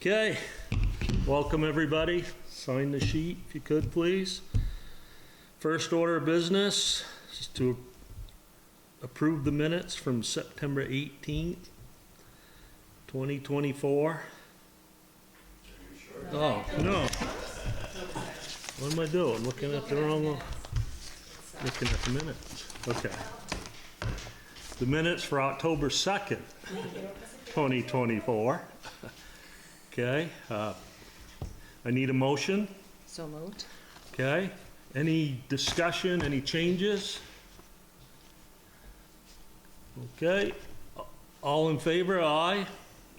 Okay, welcome everybody. Sign the sheet if you could, please. First order of business is to approve the minutes from September 18th, 2024. Oh, no. What am I doing? Looking at the wrong one. Looking at the minutes. Okay. The minutes for October 2nd, 2024. Okay. I need a motion. So moved. Okay. Any discussion, any changes? Okay. All in favor? Aye.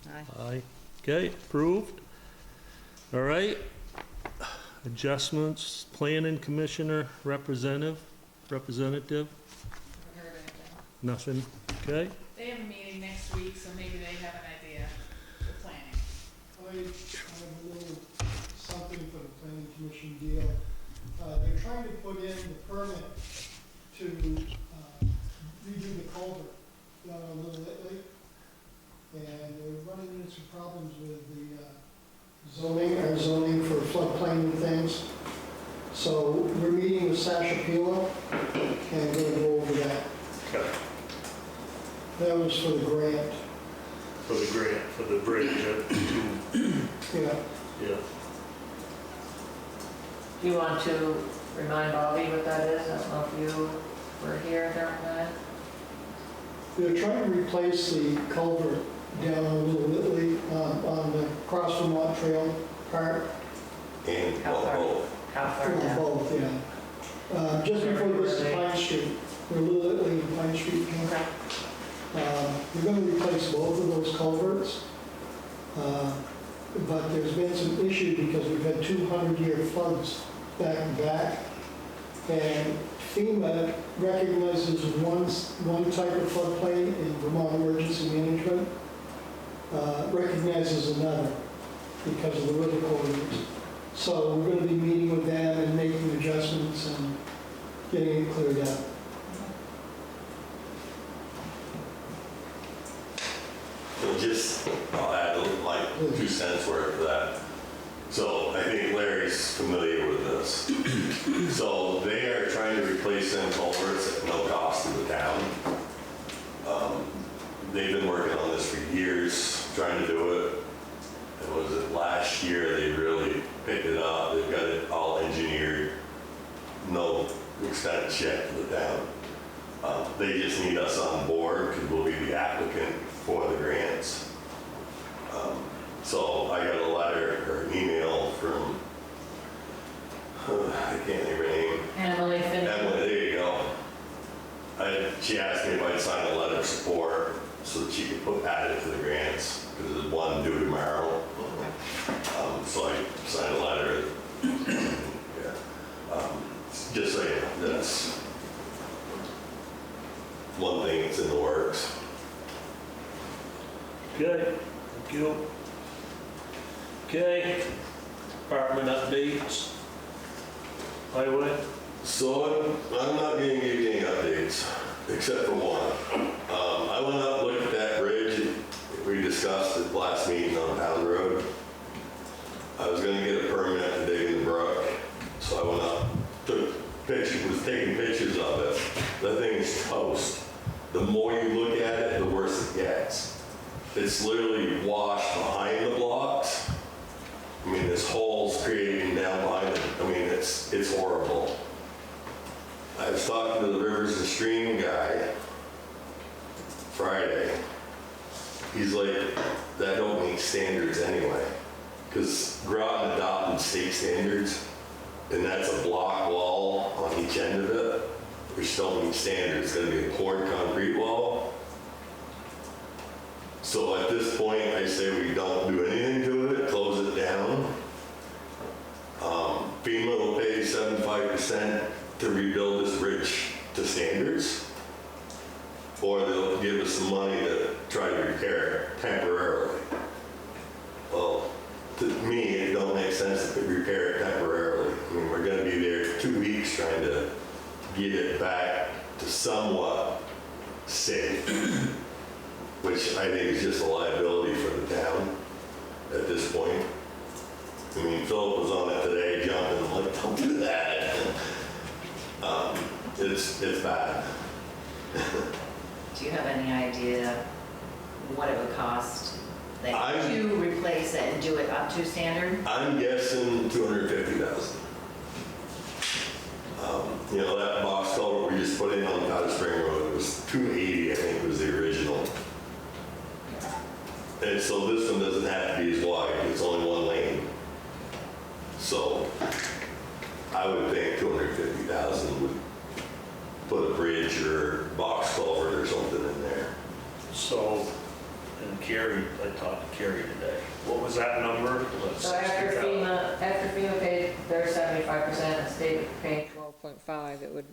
Aye. Aye. Okay, approved. All right. Adjustments, planning commissioner representative. Haven't heard anything. Nothing. Okay. They have a meeting next week, so maybe they have an idea for planning. I have a little something for the planning commission deal. They're trying to put in the permit to redo the culvert down on Little Italy. And they're running into some problems with the zoning, our zoning for floodplain and things. So we're meeting with Sasha Pila and going to go over that. Okay. That was for the grant. For the grant, for the bridge. Yeah. Yeah. Do you want to remind Bobby what that is? I don't know if you were here during that. They're trying to replace the culvert down on Little Italy, on the cross Vermont Trail part. And How far? How far Or down? both, yeah. Just before this is Pine Street, where Little Italy and Pine Street come. Okay. We're going to replace both of those culverts. But there's been some issue because we've had 200-year floods back to back. And FEMA recognizes one type of floodplain in Vermont Emergency Management, recognizes another because of the river corridors. So we're going to be meeting with them and making adjustments and getting it cleared out. so just, I'll add like 2 cents worth of that. So I think Larry's familiar with this. So they are trying to replace them culverts at no cost to the town. They've been working on this for years, trying to do it. And was it last year they really picked it up? They've got it all engineered, no expense yet to the town. They just need us on board because we'll be the applicant for the grants. So I got a letter or an email from, I can't think of her name. Emily Finney. Emily, there you go. She asked me if I'd sign a letter of support so that she could add it to the grants because there's one due tomorrow. So I signed a letter. Yeah. Just so you know, that's one thing that's in the works. Good. Thank you. Okay. Department updates. Highway. So I'm not going to give you any updates, except for one. I went up and looked at that bridge we discussed at the last meeting on Pound Road. I was going to get a permit to dig in the brook, so I went up, took pictures, was taking pictures of it. The thing is toast. The more you look at it, the worse it gets. It's literally washed behind the blocks. I mean, this hole's creating down behind it. I mean, it's horrible. I was talking to the Rivers and Stream guy Friday. He's like, that don't meet standards anyway. Because Groton adopted state standards, and that's a block wall on each end of it, which don't meet standards. It's gonna be a poured concrete wall. So at this point, I say we don't do anything to it, close it down. FEMA will pay 75% to rebuild this bridge to standards, or they'll give us some money to try to repair it temporarily. Well, to me, it don't make sense to repair it temporarily. I mean, we're gonna be there 2 weeks trying to get it back to somewhat safe, which I think is just a liability for the town. at this point. I mean, Philip was on it today, jumping, I'm like, don't do that. It's bad. Do you have any idea what it would cost like, to replace it and do it up to standard? I'm guessing 250,000. You know, that box culvert we just put in on Powder Spring Road, it was 280, I think was the original. And so this one doesn't have to be as wide, it's only one lane. So I would think 250,000 would put a bridge or box culvert or something in there. So, and Carrie, I talked to Carrie today. What was that number? What, So after 60,000? FEMA paid their 75% and state paid 12.5, it would,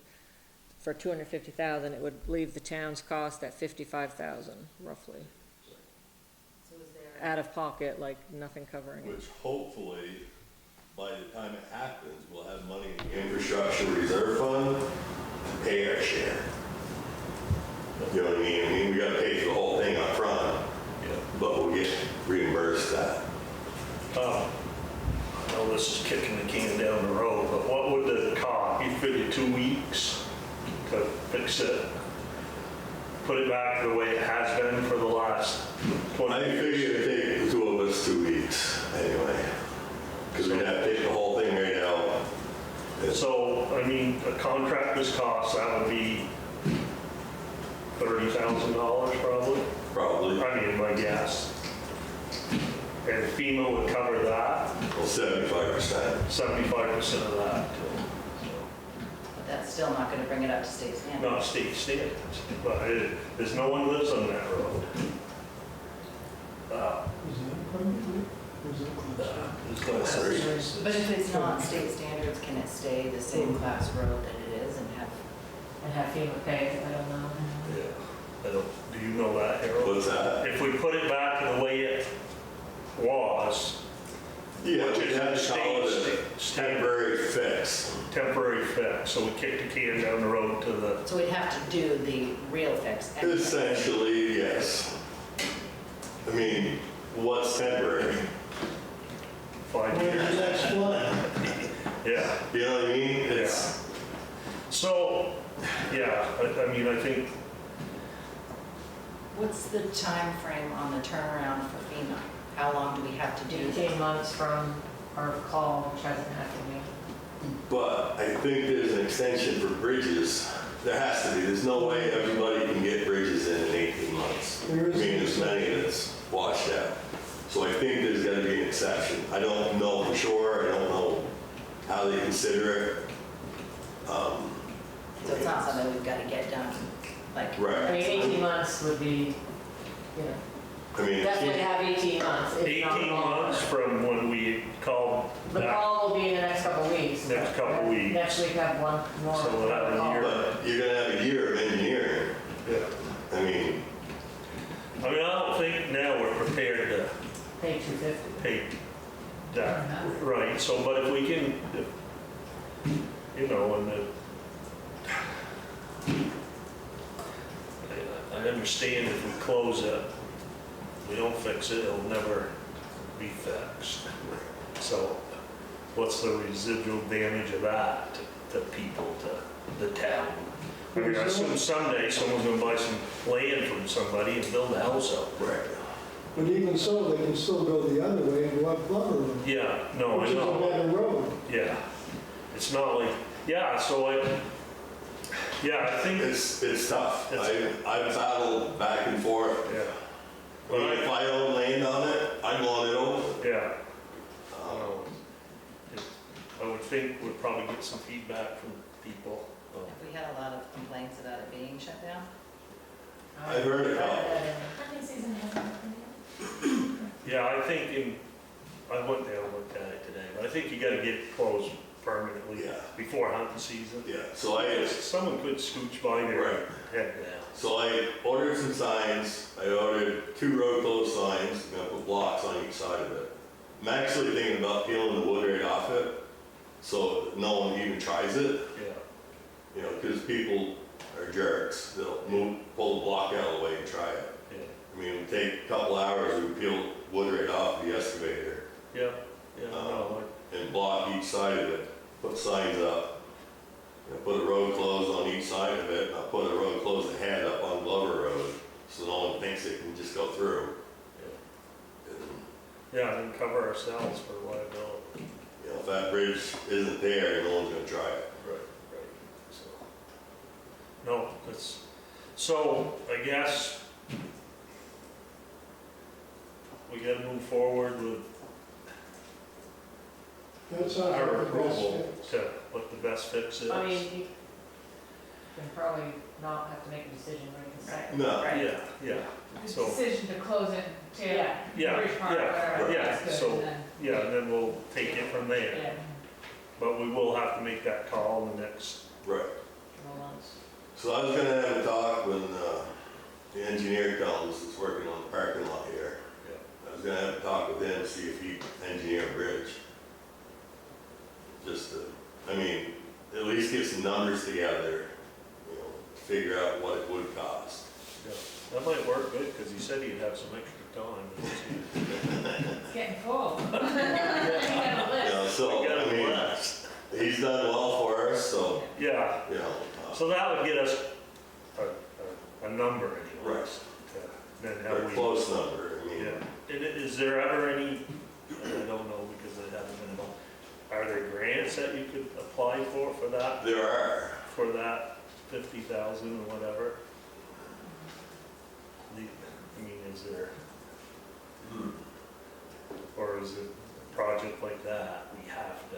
for 250,000, it would leave the town's cost at 55,000 roughly. So is there, Out of pocket, like nothing covering it. Which hopefully, by the time it happens, we'll have money in the infrastructure reserve fund to pay our share. You know what I mean? I mean, we gotta pay for the whole thing up front, Yeah. but we'll get reimbursed that. I know this is kicking the can down the road, but what would the cost? You figure 2 weeks to fix it? Put it back the way it has been for the last 20 I years? figure it'd take the two of us 2 weeks anyway, because we'd have to take the whole thing right out. So, I mean, a contractor's cost, that would be $30,000 probably? Probably, I mean, my guess. And FEMA would cover that, well, 75%. 75% of that too. but that's still not gonna bring it up to state So, standard. not state standards, but there's no one lives on that road. There's no streets. But if it's not state standards, can it stay the same class road that it is and have? And have FEMA pay, I don't know. Yeah, I don't, do you know that, Harold? What's that? If we put it back to the way it was, Yeah, which we is have a to call it a state temporary fix. temporary fix, so we kick the can down the road to the, So we'd have to do the real fix. anyway. Essentially, yes. I mean, what's temporary? 5 Where's years. the next one? Yeah, You know what I mean? It's, so, yeah, I mean, I think, What's the time frame on the turnaround for FEMA? How long do we have to do 18 that? months from our call, which hasn't happened yet. but I think there's an extension for bridges. There has to be. There's no way everybody can get bridges in 18 months. I There is. mean, there's many that's washed out. So I think there's gotta be an exception. I don't know for sure. I don't know how they consider it. So it's not something we've got to get done, like. I mean, Right. 18 months would be, you know, I mean, definitely have 18 months, if not 18 longer. months from when we called The that. call will be in the next couple of weeks. Next couple weeks. Next week have one more. So we'll have a call. year. but you're gonna have a year of engineering. Yeah. I mean, I don't think now we're prepared to Pay 250. pay that, right, so, but if we can, you know, and I understand if we close it, we don't fix it, it'll never be fixed. So what's the residual damage of that to people, to the town? I mean, I assume someday someone's gonna buy some land from somebody and build a house up. right. But even so, they can still go the other way and go up Glover Road, Yeah, no, which I is a know. better road. Yeah, it's not like, yeah, so I think, It's tough. It's- I've battled back and forth. yeah, I mean, if I own land on it, I'd want it over. yeah. I would think we'd probably get some feedback from people. Have we had a lot of complaints about it being shut down? I've heard a couple. Hunting season hasn't happened yet. Yeah, I think I went down and looked at it today, but I think you gotta get it closed permanently Yeah. before hunting season. Yeah, so I, Someone could scooch by there Right. and head down. so I ordered some signs. I ordered 2 road closed signs, you know, put blocks on each side of it. I'm actually thinking about peeling the wood right off it, so no one even tries it, Yeah, you know, because people are jerks. They'll pull the block out of the way and try it. yeah. I mean, take a couple hours and peel wood right off the excavator. Yeah, yeah, no, And block each side of it, put signs up. You know, put a road closed on each side of it, and I'll put a road closed ahead up on Glover Road, so no one thinks it can just go through. And, yeah, and cover ourselves for liability. you know, if that bridge isn't there, no one's gonna try it. Right, right, so. No, so I guess we gotta move forward with That sounds like our the best approval fix. to what the best fix is. I mean, you can probably not have to make a decision right this second. No. Right. Yeah, yeah, The so, decision to close it, tear Yeah. yeah, Bridge Park, yeah, whatever, yeah, that's good, so, and then- yeah, and then we'll take it from there. Yeah, But we will have to make that call in the next, Right. no months. So I was gonna have a talk when the engineer comes, that's working on the parking lot here. yeah, I was gonna have a talk with him, see if he'd engineer a bridge. Just to, I mean, at least get some numbers together, you know, figure out what it would cost. yeah. That might work good, because he said he'd have some extra time. It's getting full. You got a You list. know, so, We got I a mean, blast. he's done well for us, so, Yeah, you know. so that would get us a number Right. anyways. Then A how we. close number, I mean. Yeah, and is there ever any, I don't know because I haven't been involved, are there grants that you could apply for that? There are. For that 50,000 or whatever? I mean, is there, or is it a project like that, we have to?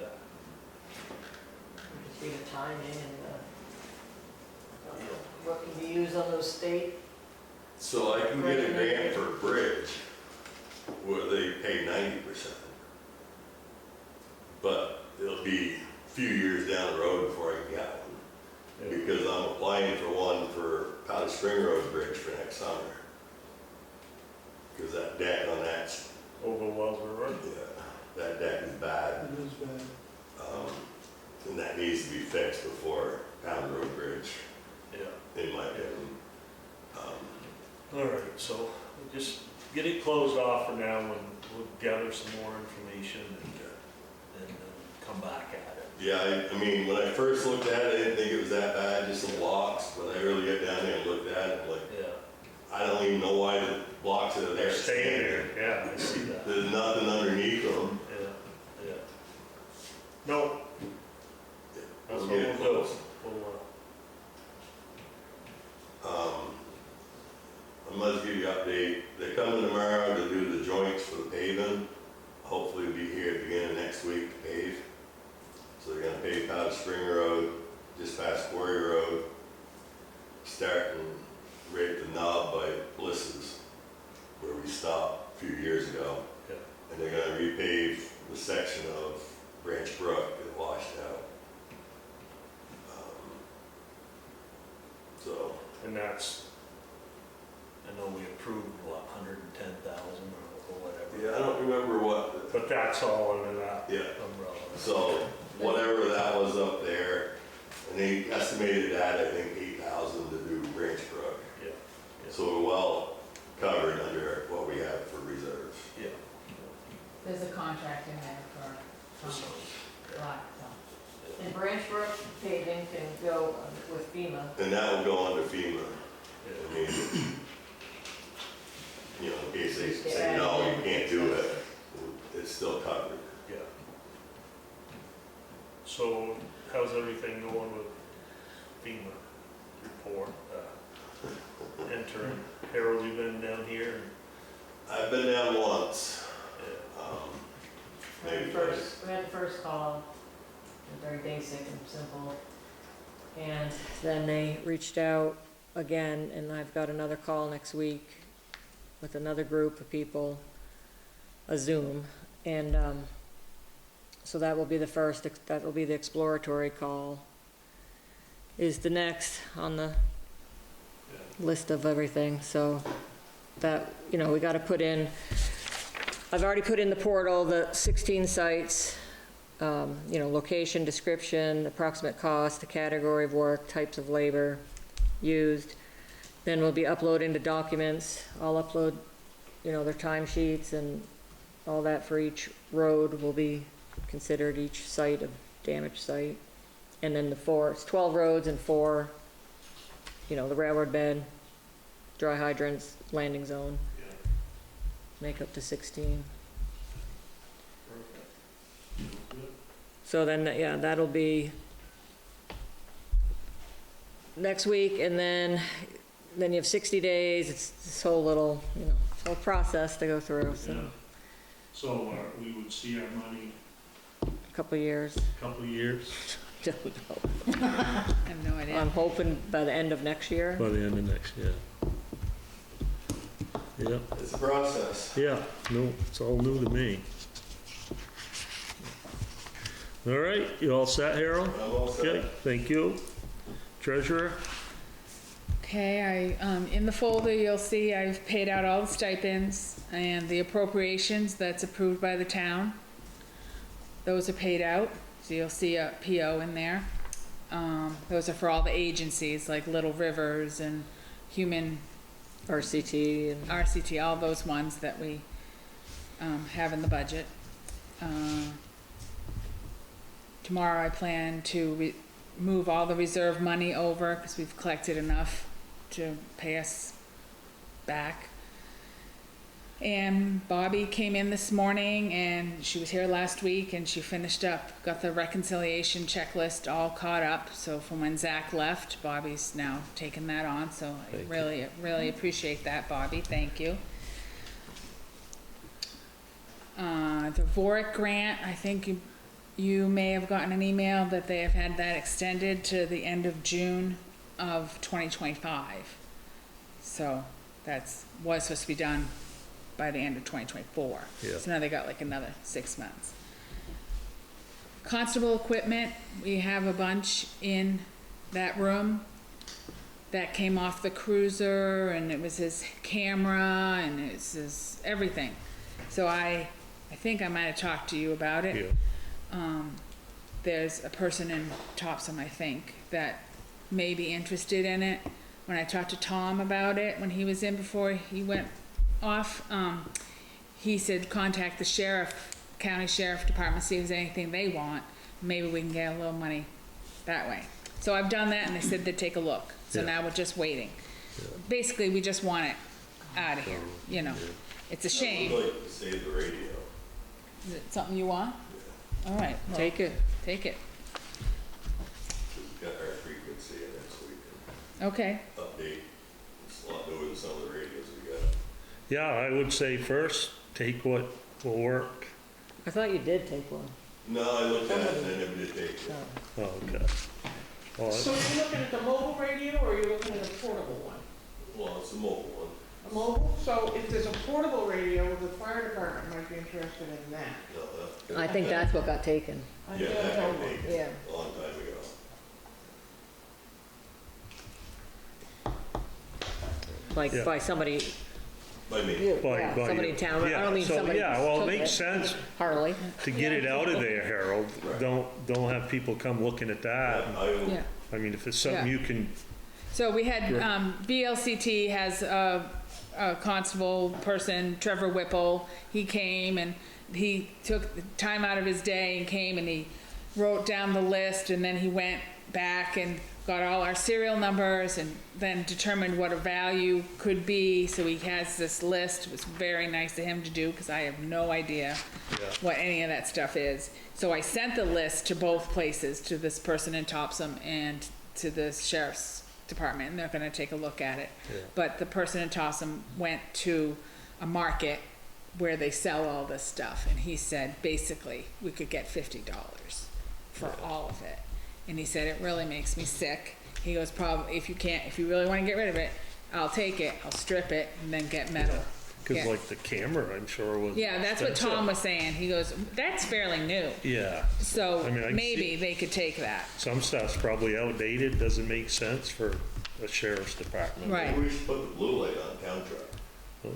Just be the timing and what can be used on those state. So I can get a grant for a bridge where they pay 90%. But it'll be a few years down the road before I can get one. Yeah. Because I'm applying for one for Powder Spring Road Bridge for next summer. Because that deck on that, Over Wellsboro Road? yeah, that deck is bad. It is bad. And that needs to be fixed before Pound Road Bridge, Yeah. in my opinion. All right, so we'll just get it closed off for now and we'll gather some more information and come back at it. Yeah, I mean, when I first looked at it, I didn't think it was that bad, just some blocks. When I really got down there and looked at it, I'm like, Yeah. I don't even know why the blocks that are there They're are staying standing. there, yeah, I see that. There's nothing underneath them. Yeah, yeah. No, that's We'll what get it we'll do. close. We'll, I must give you an update. They're coming tomorrow to do the joints for the paving. Hopefully we'll be here at the beginning of next week to pave. So they're gonna pave Powder Spring Road, just past Quarry Road, starting right at the knob by Bliss's, where we stopped a few years ago. yeah, And they're gonna repave the section of Branch Brook that washed out. So, and that's, I know we approved, what, 110,000 or whatever. yeah, I don't remember what, But that's all under that yeah. umbrella. So whatever that was up there, and they estimated that, I think, 8,000 to do Branch Brook. Yeah, So we're well covered under what we have for reserves. yeah. There's a contract in there for, So, lot, so. And Branch Brook paving can go with FEMA. And that will go under FEMA. I yeah. mean, you know, in case they say, no, you can't do it, it's still covered. Yeah. So how's everything going with FEMA report? Entering, Harold, you been down here? I've been down once, Yeah. We had maybe the twice. first, we had the first call, very basic and simple. And then they reached out again, and I've got another call next week with another group of people, a Zoom. And so that will be the first, that will be the exploratory call, is the next on the list of everything. So that, you know, we got to put in, I've already put in the portal the 16 sites, you know, location, description, approximate cost, the category of work, types of labor used. Then we'll be uploading the documents. I'll upload you know, their timesheets and all that for each road will be considered each site, a damaged site. And then it's 12 roads and 4, you know, the railroad bed, dry hydrants, landing zone, make up to 16. So then, yeah, that'll be next week, and then you have 60 days, it's this whole little, you know, whole process to go through, so, Yeah. So we would see our money a couple of years. a couple of years Don't know. I have no idea. I'm hoping by the end of next year. by the end of next year. Yeah, It's a process. yeah, no, it's all new to me. All right, you all set, Harold? I'm all set. Okay, thank you. Treasurer? Okay, in the folder, you'll see I've paid out all the stipends and the appropriations that's approved by the town. Those are paid out, so you'll see a PO in there. Those are for all the agencies, like Little Rivers and Human RCT and, RCT, all those ones that we have in the budget. Tomorrow I plan to move all the reserve money over because we've collected enough to pay us back. And Bobby came in this morning and she was here last week and she finished up, got the reconciliation checklist all caught up. So from when Zach left, Bobby's now taken that on. So I Thank you. really appreciate that, Bobby. Thank you. The VORIC grant, I think you may have gotten an email that they have had that extended to the end of June of 2025. So was supposed to be done by the end of 2024. Yeah. So now they got like another 6 months. Constable equipment, we have a bunch in that room that came off the cruiser, and it was his camera and it's his everything. So I think I might have talked to you about it. Yeah. There's a person in Topsom, I think, that may be interested in it. When I talked to Tom about it, when he was in before he went off, he said contact the county sheriff department, see if there's anything they want. Maybe we can get a little money that way. So I've done that and they said they'd take a look. So Yeah. now we're just waiting. Basically, we just want it out of here, you know. It's a I shame. would like to save the radio. Is it something you want? All right, well, take it. take it. We've got our frequency in it, so we Okay. can update. It's a lot newer than some of the radios we got. Yeah, I would say first, take what will work. I thought you did take one. No, I looked at it and I never did take it. Oh. Oh, okay. Well, So you're looking at the mobile radio or you're looking at a portable one? Well, it's a mobile one. A mobile? So if there's a portable radio, the fire department might be interested in that. No, I think that's what got taken. I yeah, don't that know. got taken Yeah. a long time ago. Like Yeah. by somebody, By me. By somebody you. in town. I Yeah, don't mean so, somebody. yeah, well, it took makes sense Harley. to get it out of there, Harold. Right. Don't have people come looking at that. I will, Yeah. I mean, if it's something Yeah. you can, So we had, Sure. VLCT has a constable person, Trevor Whipple. He came and he took the time out of his day and came and he wrote down the list, and then he went back and got all our serial numbers and then determined what a value could be. So he has this list. It was very nice of him to do because I have no idea Yeah. what any of that stuff is. So I sent the list to both places, to this person in Topsom and to the sheriff's department, and they're gonna take a look at it. Yeah. But the person in Topsom went to a market where they sell all this stuff, and he said, basically, we could get $50 for all of it. And he said, it really makes me sick. He goes, probably, if you really wanna get rid of it, I'll take it, I'll strip it, and then get metal. because Yeah. like the camera, I'm sure was. Yeah, that's what expensive. Tom was saying. He goes, that's fairly new. Yeah, So I mean, I can maybe see- they could take that. some stuff's probably outdated, doesn't make sense for a sheriff's department. Right. maybe we should put the blue light on town truck.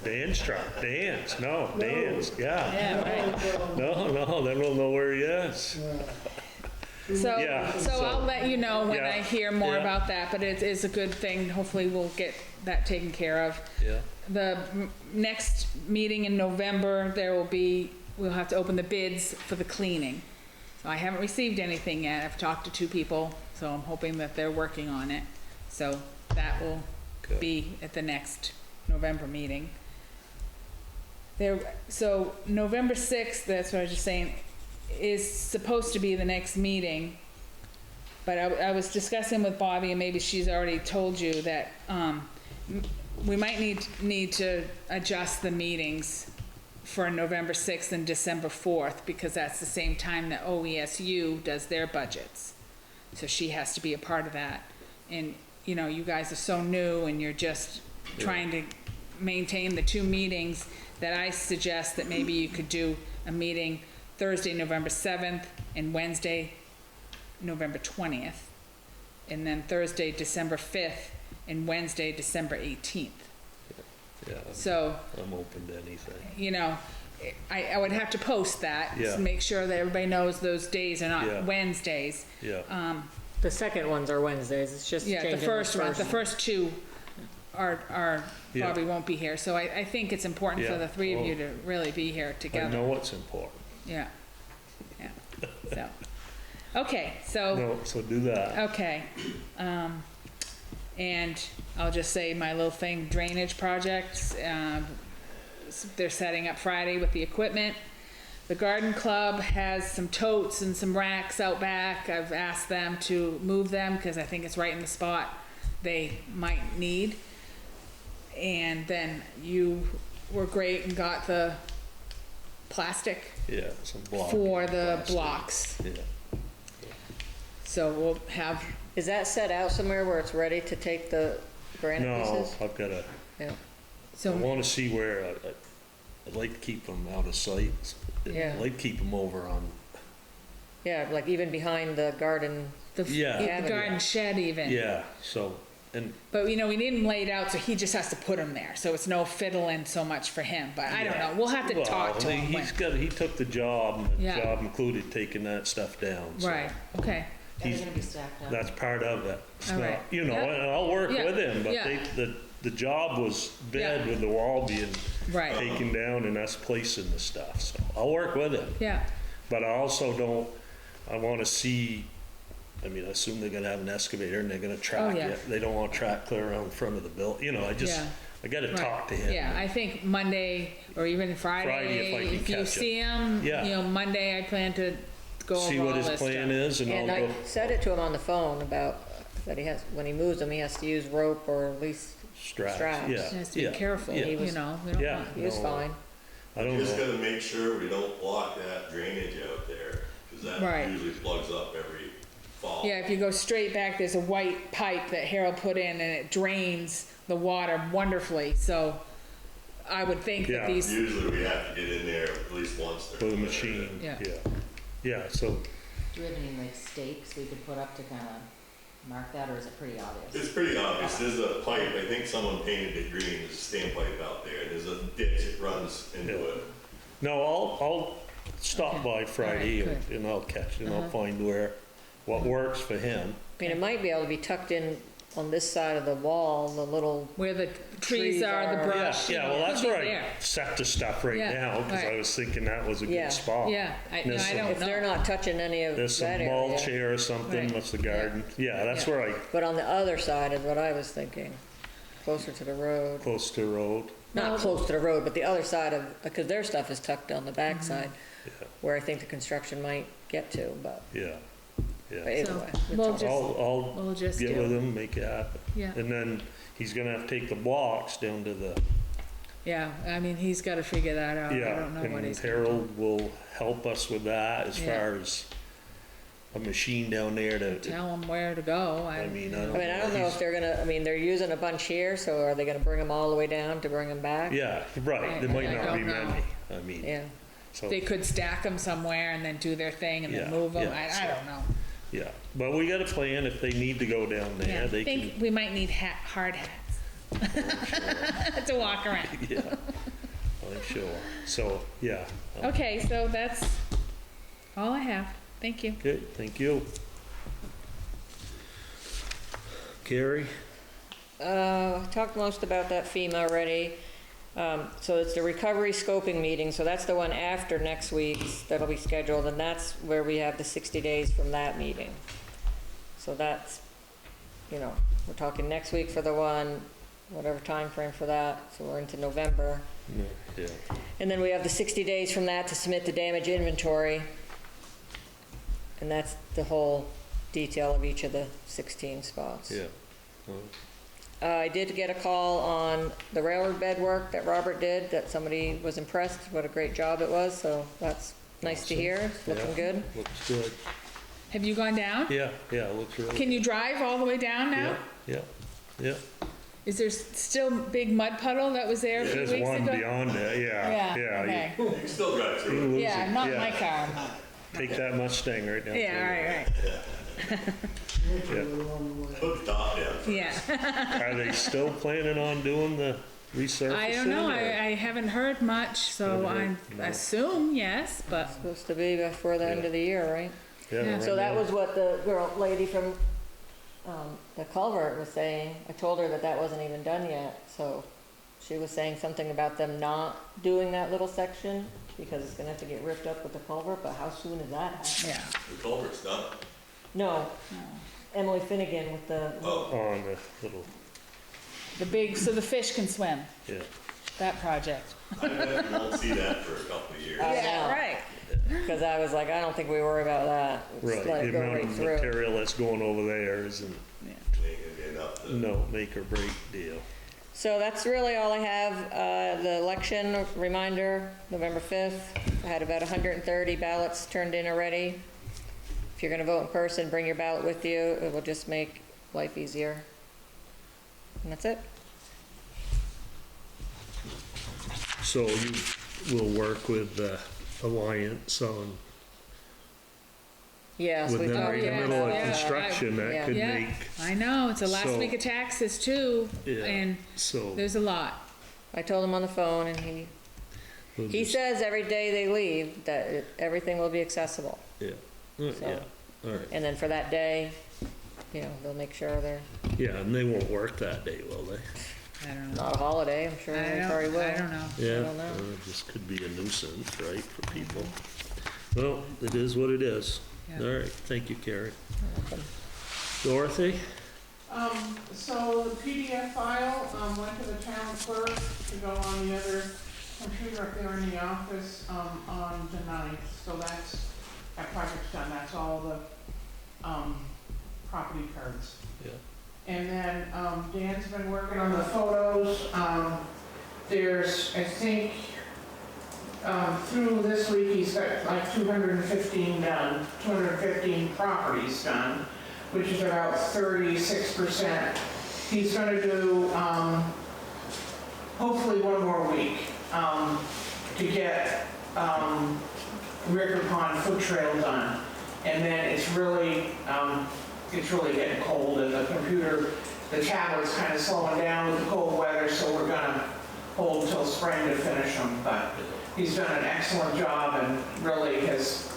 Dan's truck, Dan's, yeah. Yeah, right. No, then we'll know where he is. So, Yeah, so I'll let you know when Yeah, I hear more yeah. about that, but it is a good thing. Hopefully we'll get that taken care of. Yeah, next meeting in November, we'll have to open the bids for the cleaning. So I haven't received anything yet. I've talked to 2 people, so I'm hoping that they're working on it. So that will Good. be at the next November meeting. So November 6th, that's what I was just saying, is supposed to be the next meeting. But I was discussing with Bobby, and maybe she's already told you that we might need to adjust the meetings for November 6th and December 4th, because that's the same time that OESU does their budgets. So she has to be a part of that. And, you know, you guys are so new and you're just trying to maintain the 2 meetings, that I suggest that maybe you could do a meeting Thursday, November 7th, and Wednesday, November 20th, and then Thursday, December 5th, and Wednesday, December 18th. Yeah, So, I'm open to anything. you know, I would have to post that Yeah. to make sure that everybody knows those days are Yeah. not Wednesdays. Yeah, The second ones are Wednesdays, it's just Yeah, changing the first one, the version. first 2 are Yeah. probably won't be here. So I think it's important for Yeah. the 3 of you Well, to really be here I together. know what's important. Yeah, yeah, so, okay, so. No, so do that. Okay, and I'll just say my little thing, drainage projects, they're setting up Friday with the equipment. The garden club has some totes and some racks out back. I've asked them to move them because I think it's right in the spot they might need. And then you were great and got the plastic Yeah, some block. for the plastic. blocks. Yeah, So we'll have, Is that set out somewhere where it's ready to take the granite no, pieces? I've gotta, Yeah, I so, wanna see where, I'd like to keep them out of sight. Yeah. I'd like to keep them over on, yeah, like even behind the garden, the Yeah. garden shed even. yeah, so, and, But, you know, we need him laid out, so he just has to put them there, so it's no fiddling so much for him, but I don't yeah. know, we'll have to Well, talk to him. he took the job, and the Yeah. job included taking that stuff down, so. Right, okay, Are they gonna be stacked up? That's part of it. It's All not, right. you know, Yeah. and I'll work Yeah. with him, but Yeah. the job was bad Yeah. with the wall being right, taken down and us placing the stuff, so I'll work with him. yeah, But I also don't, I wanna see, I mean, I assume they're gonna have an excavator and they're gonna track Oh, yeah. it. They don't want track clear around the front of the building, you know, I just, Yeah. I gotta right. talk to him. Yeah, I think Monday or even Friday, Friday, if I can if you catch see him. him, Yeah. you know, Monday I plan to go over See all what his this plan stuff. is and and I'll I go said it to him on the phone about, that he has, when he moves them, he has to use rope or at least straps, straps. yeah. He has to be yeah, careful, yeah. you know, we don't Yeah. want, He was No. fine. I don't Just know, gotta make sure we don't block that drainage out there, cause that Right. usually plugs up every fall. yeah, if you go straight back, there's a white pipe that Harold put in and it drains the water wonderfully, so I would think that Yeah. these, Usually we have to get in there at least once. with a machine, Yeah. yeah. Yeah, so, Do we have any like stakes we could put up to kind of mark that, or is it pretty obvious? It's pretty obvious, there's a pipe, I think someone painted it green, there's a standpipe out there, and there's a ditch that runs into Yeah. it. no, I'll stop Okay. by Friday All right, and I'll catch, and I'll Uh-huh. find what works for him. I mean, it might be able to be tucked in on this side of the wall, the little, where the trees Trees are, the are- brush. Yeah, you know, well, it that's could be where I there. set the stuff right Yeah, now, because I right. was thinking that was a Yeah. good spot. Yeah, I There's some- don't if they're know. not touching any of There's some that mulch area. here or something, Right. that's the garden. Yeah, that's Yeah. where I, But on the other side is what I was thinking, closer to the road. close to the road. Not Well- close to the road, but the other side of, because their stuff is tucked on the backside, Yeah, where I think the construction might get to, but yeah, yeah. either So, way. we'll it's just- all- I'll We'll just get with do, him, make it happen. yeah, And then he's gonna have to take the blocks down to the, yeah, I mean, he's gotta figure that out, I yeah, don't know what and he's gonna do. Harold will help us with that as Yeah. far as a machine down there to, Tell him where to go, I mean, I I don't mean, I don't know He's- if they're gonna, I mean, they're using a bunch here, so are they gonna bring them all the way down to bring them back? yeah, right, there might I not be don't know. many, I mean, Yeah, so, They could stack them somewhere and then do their thing and then Yeah, move them, yeah, I so- don't know. yeah. But we got a plan, if they need to go down Yeah, there, I they can, think we might need hard hats to walk around. yeah, I'm sure. So, yeah. Okay, so that's all I have, thank you. Okay, thank you. Carrie? talked most about that FEMA already, So it's the recovery scoping meeting, so that's the one after next week's that'll be scheduled, and that's where we have the 60 days from that meeting. So that's, you know, we're talking next week for the one, whatever time frame for that, so we're into November. Yeah. And then we have the 60 days from that to submit the damage inventory. And that's the whole detail of each of the 16 spots. Yeah. I did get a call on the railroad bed work that Robert did, that somebody was impressed, what a great job it was, so that's nice to hear, it's looking Yeah. good. Looks good. Have you gone down? Yeah, it looks really. Can you drive all the way down now? Yeah. Is there still big mud puddle that was there a few There's weeks one ago? beyond that, yeah. Okay. You can still drive You through it. lose Yeah, it, not in yeah. my car, I'm not. Take that Mustang right down. Yeah, right. Put the top down. Yeah. Are they still planning on doing the resurfacing? I don't know, or- I haven't heard much, so I No. assume yes, but Supposed to be before the end of the year, right? Yeah. right So that now. was what the lady from the culvert was saying. I told her that wasn't even done yet, so she was saying something about them not doing that little section because it's gonna have to get ripped up with the culvert, but how soon is that happening? yeah. The culvert's done. No, Emily Finnegan with the, Oh, On the little, The big, so the fish can swim, yeah. that project. I bet you won't see that for a couple of years. I Yeah, know. right. because I was like, I don't think we worry about that. Just Right, let the it go amount right of through. material that's going over there isn't, Ain't gonna be enough to. no make or break deal. So that's really all I have. The election reminder, November 5th. I had about 130 ballots turned in already. If you're gonna vote in person, bring your ballot with you. It will just make life easier. And that's it. So you will work with the Alliance on, Yes, with we them talked right in the about middle of yeah, construction, yeah. that could Yeah, make, I know, it's the last So- week of taxes too, yeah, and so. there's a lot. I told him on the phone, and we'll he just- says every day they leave that everything will be accessible. Yeah, So- yeah, all right. And then for that day, you know, they'll make sure they're Yeah, and they won't work that day, will they? I don't know. not a holiday. I'm sure they probably will. I don't know. Yeah, don't know. it just could be a nuisance, right, for people. Well, it is what it is. Yeah. All right, thank you, Carrie. Dorothy? So the PDF file, went to the town clerk to go on the other computer up there in the office, on the 9th. So that project's done, that's all the, property cards. Yeah. And then, Dan's been working on the photos. There's, I think, through this week, he's got like 215 done, 215 properties done, which is about 36%. He's gonna do, hopefully one more week, to get, Ricker Pond Foot Trail done. And then it's really getting cold, and the computer, the tablet's kind of slowing down with the cold weather, so we're gonna hold till spring to finish them. But he's done an excellent job and really has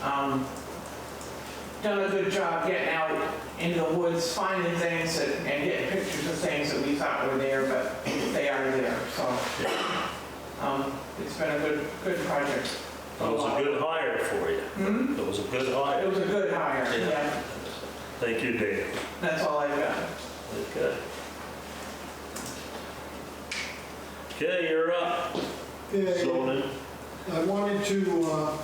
done a good job getting out into the woods, finding things and getting pictures of things that we thought were there, but they are there. So it's been a good project. That was a good hire for you. That was a good It hire. was a good hire, Yeah. yeah. Thank you, Dave. That's all I've got. Okay. Okay, you're up. Yeah, Zoning. I wanted to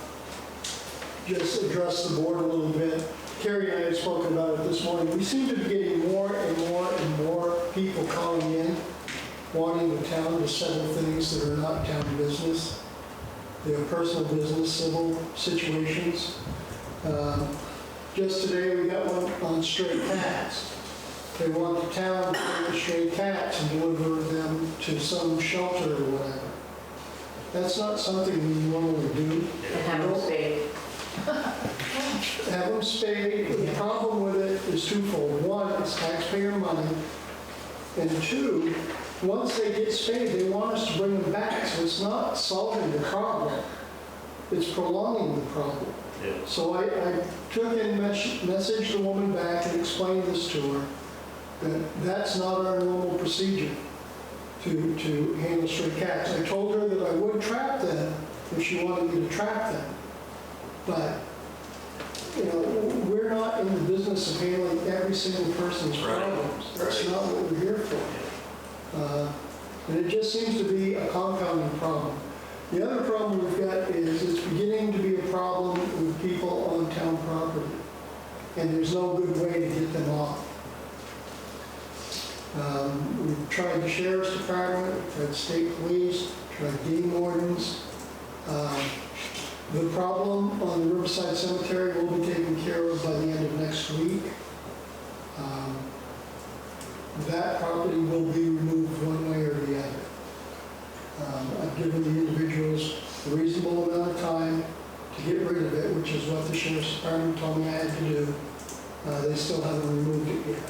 just address the board a little bit. Carrie and I had spoken about it this morning. We seem to be getting more and more and more people calling in, wanting the town to settle things that are not town business. They have personal business, civil situations. Just today, we got one on stray cats. They want the town to take the stray cats and deliver them to some shelter or whatever. That's not something we normally do. Have them spayed. Have them spayed. The problem with it is twofold. One, it's taxpayer money. And two, once they get spayed, they want us to bring them back. So it's not solving the problem. It's prolonging the problem. Yeah. So I took and messaged the woman back and explained this to her, that that's not our normal procedure, to handle stray cats. I told her that I would trap them if she wanted me to trap them. But, you know, we're not in the business of handling every single person's problems. That's not what we're here for. And it just seems to be a compounding problem. The other problem we've got is it's beginning to be a problem with people on town property. And there's no good way to get them off. We've tried the sheriff's department, we've tried state police, tried game wardens. The problem on the Riverside Cemetery will be taken care of by the end of next week. That property will be removed one way or the other. I've given the individuals a reasonable amount of time to get rid of it, which is what the sheriff's department told me I had to do. They still haven't removed it yet.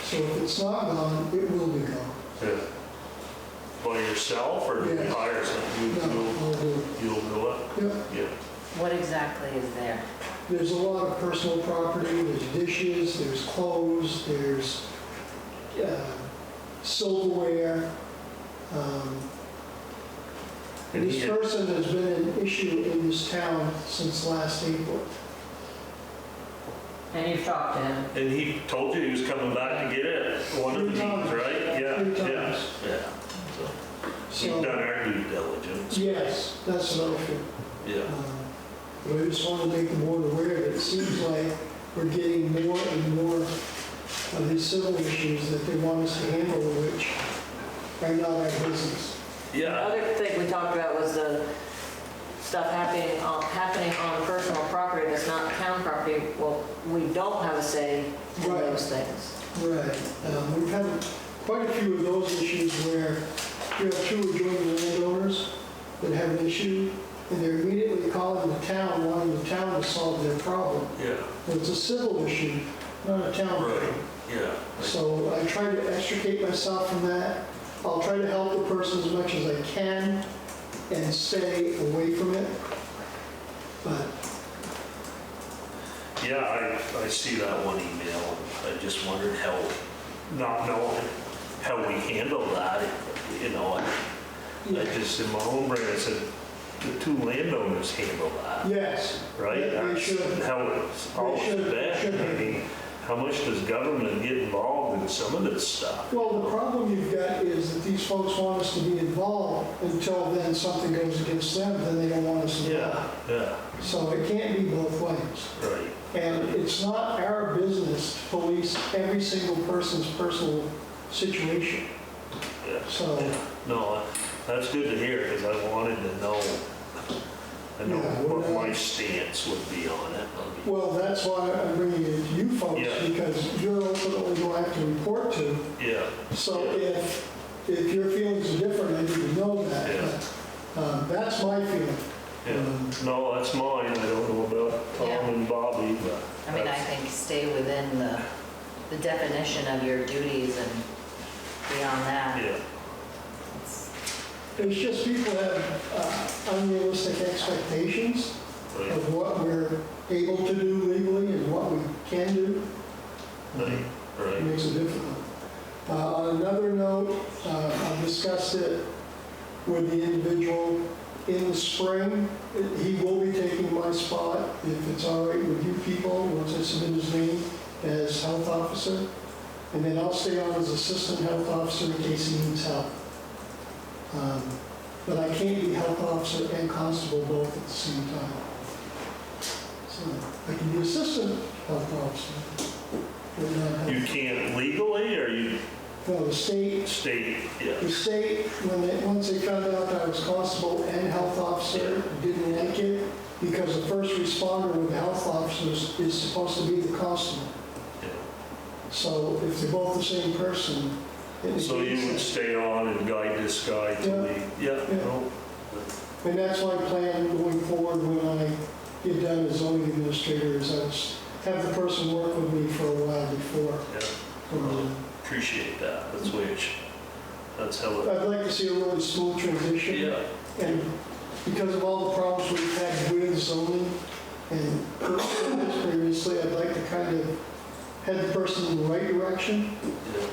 So if it's not gone, it will be gone. Yeah. By yourself, or do you Yes. hire someone? No, I'll do it. You'll do it? Yep. Yeah. What exactly is there? There's a lot of personal property, there's dishes, there's clothes, there's silverware. And This he- person has been an issue in this town since last April. And you've talked to him. And he told you he was coming back to get it one of the 3 times, times. right? Yeah, 3 yeah, times. yeah. So we've done our due diligence. Yes, that's what I feel. Yeah. But I just want to make the board aware that it seems like we're getting more and more of these civil issues that they want us to handle, which are not our business. The Yeah. other thing we talked about was the stuff happening on personal property that's not town property. Well, we don't have a say in Right. those things. Right. We've had quite a few of those issues where you have 2 adjoining landowners that have an issue, and they're immediately calling the town, wanting the town to solve their problem. Yeah. But it's a civil issue, not a town Right. problem. Yeah. So I try to extricate myself from that. I'll try to help the person as much as I can and stay away from it. But Yeah, I see that one email, and I just wondered how, not knowing how we handle that, you know, I just, in my own brain, I said, the 2 landowners handle that, yes, right? they That's should. how it's always should been. I be. mean, how much does government get involved in some of this stuff? Well, the problem you've got is that these folks want us to be involved until then something goes against them, then they don't want us involved. Yeah, So it can't be both ways. right. And it's not our business to police every single person's personal situation. Yeah. So, No, that's good to hear, because I wanted to know, Yeah, what well, my stance would be on it. well, that's why I'm bringing it to you folks, Yeah. because you're ultimately going to have to report to. Yeah. So Yeah. if your feelings are different, I need to know that. Yeah. But, that's my feeling. Yeah. No, that's mine. I don't know about Tom Yeah. and Bobby, but. I mean, I that's- think stay within the definition of your duties and beyond that. Yeah, It's- It's just people have unrealistic expectations right, of what we're able to do legally and what we can do. right, It right. makes it difficult. On another note, I've discussed it with the individual in the spring. He will be taking my spot, if it's all right with you people, once I submit his name as health officer. And then I'll stay on as assistant health officer in case he needs help. But I can't be health officer and constable both at the same time. So I can be assistant health officer, but not health. You can't legally, or you Well, the state, state, yeah, once they found out that I was constable and health officer, didn't like it, because the first responder with the health officers is supposed to be the constable. yeah. So if they're both the same person, it So you would negates stay on and guide this guy Yeah. till he, yeah, Yeah. no, that. And that's my plan going forward when I get done as zoning administrator, is I'll just have the person work with me for a while before. yeah. Appreciate that. That's how it, I'd like to see a really smooth transition. yeah, And because of all the problems we've had with zoning and permits previously, I'd like to kind of head the person in the right direction. yeah.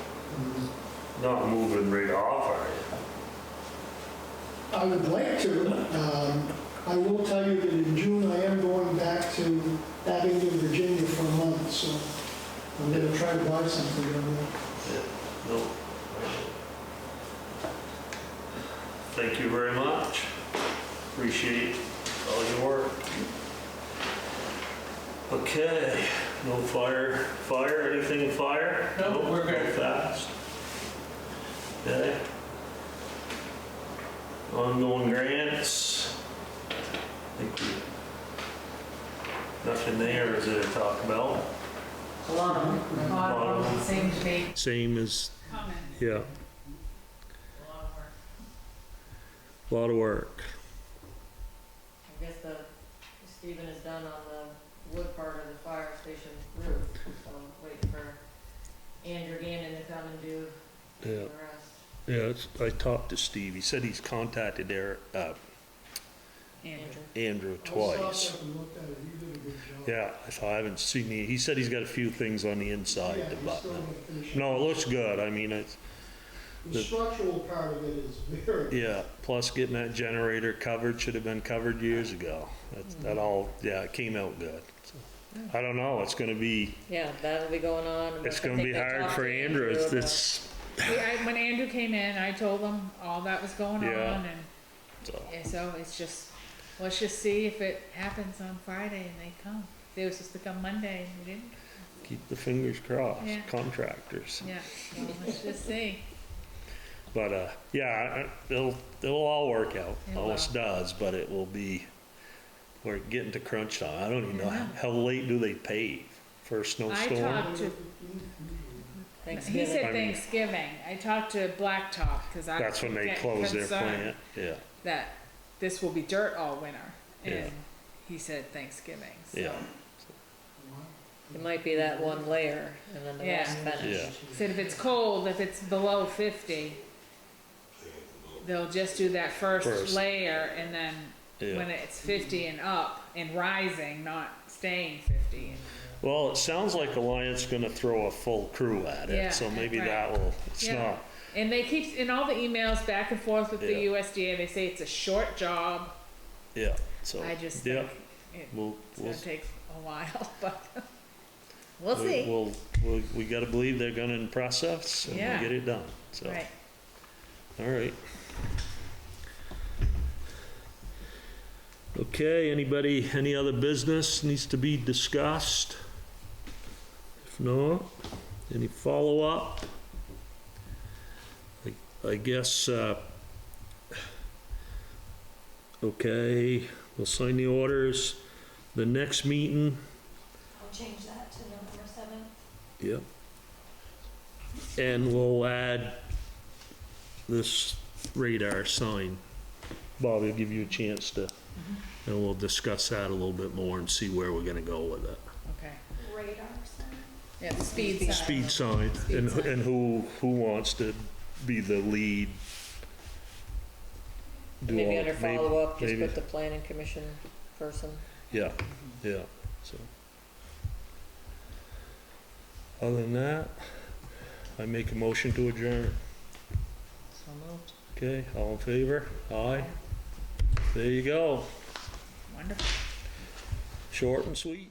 Not moving right off, are you? I would like to. I will tell you that in June, I am going back to Abingdon, Virginia for a month, so I'm going to try to buy something down there. Yeah, no. Thank you very much. Appreciate all your work. Okay, no fire, anything in fire? No, we're good. Go fast. Okay. Ongoing grants. I think nothing there is there to talk about. A lot of them. A lot of them, same date, Same as, comment, yeah, a lot of work. a lot of work. I guess Stephen is done on the wood part of the fire station roof, so I'm waiting for Andrew Gannon to come and do the Yeah, rest. yeah, I talked to Steve. He said he's contacted Andrew. Andrew I twice. stopped up and looked at it, he did a good job. Yeah, so I haven't seen he said he's got a few things on the inside Yeah, to he's button still up. gonna finish No, it looks good. I mean, it's, The structural part of it is very good. yeah, plus getting that generator covered, should have been covered years ago. That all, yeah, it came out good. So, I don't know, it's gonna be, Yeah, that'll be going on. but it's I gonna think be they hard talked for to Andrew. It's, about- it's, When Andrew came in, I told him all that was going Yeah. on, and so, and so it's just, let's just see if it happens on Friday and they come. They were supposed to come Monday and they didn't. keep the fingers crossed, Yeah. contractors. Yeah, well, let's just see. But, yeah, it'll all work out. It Almost will. does, but it will be, we're getting to crunch time. I don't even know, Yeah. how late do they pave for a I snowstorm? talked to, he Thanksgiving. said I mean- Thanksgiving. I talked to Blacktop, because I That's when they get close their concerned plant, yeah, that this will be dirt all winter. Yeah. And he said Thanksgiving, so. yeah, It might be that one layer and then the Yeah. rest finish. yeah. He said if it's cold, if it's below 50, they'll just do that first First. layer, and then Yeah. when it's 50 and up and rising, not staying 50. Well, it sounds like Alliance gonna throw a full crew at Yeah, it, so maybe right. that will, it's Yeah. not, And they keep, in all the emails back and forth with the Yeah. USDA, they say it's a short job. yeah, so. I just yeah, think it's We'll, gonna take a while, but we'll see. we gotta believe they're gonna impress us and Yeah. we'll get it done, so. Right. All right. Okay, anybody, any other business needs to be discussed? If not, any follow-up? I guess, okay, we'll sign the orders. The next meeting, I'll change that to November 7th. yep. And we'll add this radar sign. Bobby will give you a chance to, and we'll discuss that a little bit more and see where we're gonna go with it. Okay. Radar sign. Yeah, the speed sign. Speed sign, and, Speed sign. and who wants to be the lead? Do Maybe all- under follow-up, just maybe- put the planning commission person. Yeah, yeah, so. Other than that, I make a motion to adjourn. So moved. Okay, all in favor? Aye. There you go. Wonderful. Short and sweet.